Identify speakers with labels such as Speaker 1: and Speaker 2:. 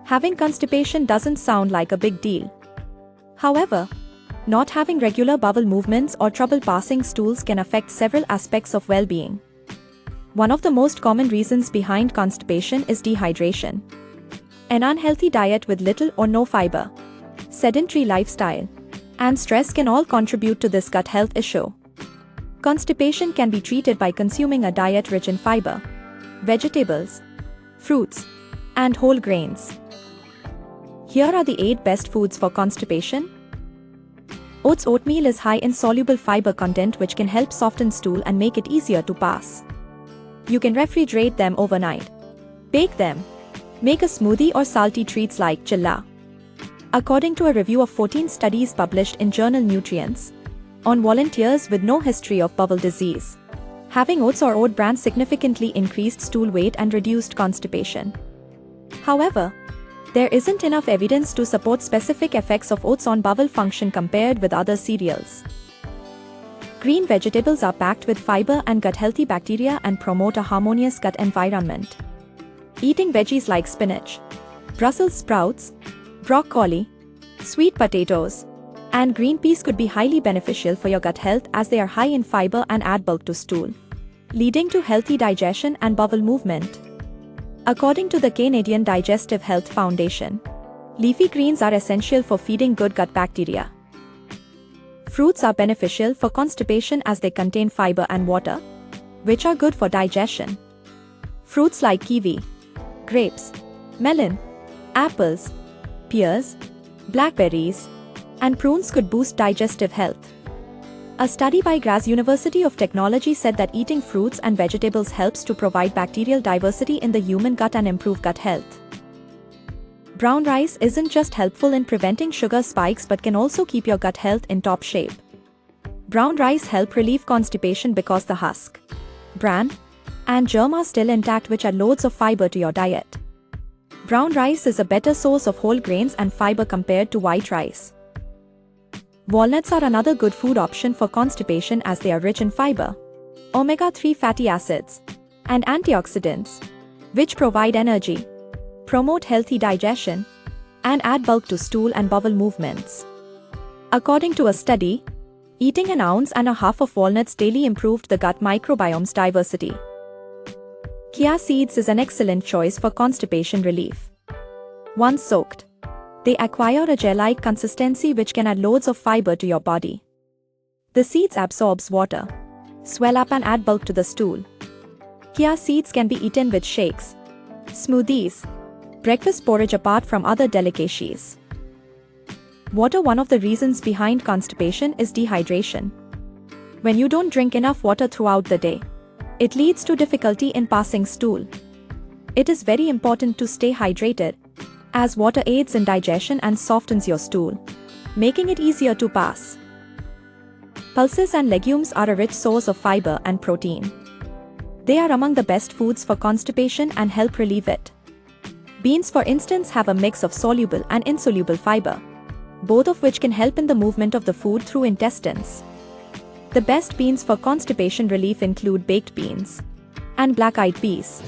Speaker 1: Having constipation doesn't sound like a big deal. However, not having regular bowel movements or trouble passing stools can affect several aspects of well-being. One of the most common reasons behind constipation is dehydration. An unhealthy diet with little or no fiber, sedentary lifestyle, and stress can all contribute to this gut health issue. Constipation can be treated by consuming a diet rich in fiber, vegetables, fruits, and whole grains. Here are the 8 best foods for constipation. Oats oatmeal is high in soluble fiber content which can help soften stool and make it easier to pass. You can refrigerate them overnight. Bake them. Make a smoothie or salty treats like chilla. According to a review of 14 studies published in journal Nutrients, on volunteers with no history of bowel disease, having oats or oat bran significantly increased stool weight and reduced constipation. However, there isn't enough evidence to support specific effects of oats on bowel function compared with other cereals. Green vegetables are packed with fiber and gut-healthy bacteria and promote a harmonious gut environment. Eating veggies like spinach, Brussels sprouts, broccoli, sweet potatoes, and green peas could be highly beneficial for your gut health as they are high in fiber and add bulk to stool, leading to healthy digestion and bowel movement. According to the Canadian Digestive Health Foundation, leafy greens are essential for feeding good gut bacteria. Fruits are beneficial for constipation as they contain fiber and water, which are good for digestion. Fruits like kiwi, grapes, melon, apples, pears, blackberries, and prunes could boost digestive health. A study by Graz University of Technology said that eating fruits and vegetables helps to provide bacterial diversity in the human gut and improve gut health. Brown rice isn't just helpful in preventing sugar spikes but can also keep your gut health in top shape. Brown rice help relieve constipation because the husk, bran, and germ are still intact, which add loads of fiber to your diet. Brown rice is a better source of whole grains and fiber compared to white rice. Walnuts are another good food option for constipation as they are rich in fiber, omega-3 fatty acids, and antioxidants, which provide energy, promote healthy digestion, and add bulk to stool and bowel movements. According to a study, eating 1.5 ounces of walnuts daily improved the gut microbiome's diversity. Chia seeds is an excellent choice for constipation relief. Once soaked, they acquire a gel-like consistency which can add loads of fiber to your body. The seeds absorbs water, swell up and add bulk to the stool. Chia seeds can be eaten with shakes, smoothies, breakfast porridge apart from other delicacies. Water. One of the reasons behind constipation is dehydration. When you don't drink enough water throughout the day, it leads to difficulty in passing stool. It is very important to stay hydrated, as water aids in digestion and softens your stool, making it easier to pass. Pulses and legumes are a rich source of fiber and protein. They are among the best foods for constipation and help relieve it. Beans, for instance, have a mix of soluble and insoluble fiber, both of which can help in the movement of the food through intestines. The best beans for constipation relief include baked beans and black-eyed peas.